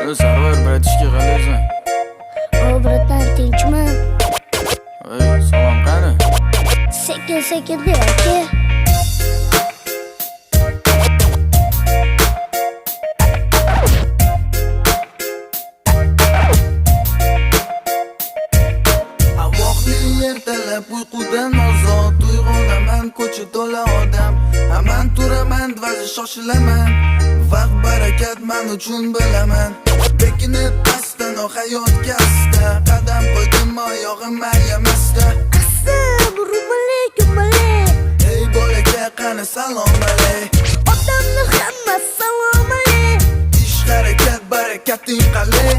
Alo Sarvar, brat ishga qalaysan? Bratdan tinchman. Salom qani? Sekin ber aka. Ertalab uyqudan ozod uyg'onaman, ko'cha to'la odam. Hamon turaman, vazi shoshilaman. Vaqt barakat men uchun bilaman. Bekinib pastdan hayot kasta, qadam qo'ydim oyog'im mayamasta. Assalomu alaykum. Ey bolaka, qani salom alay. Odamni hamma salom alay. Ish harakat barakating qalay.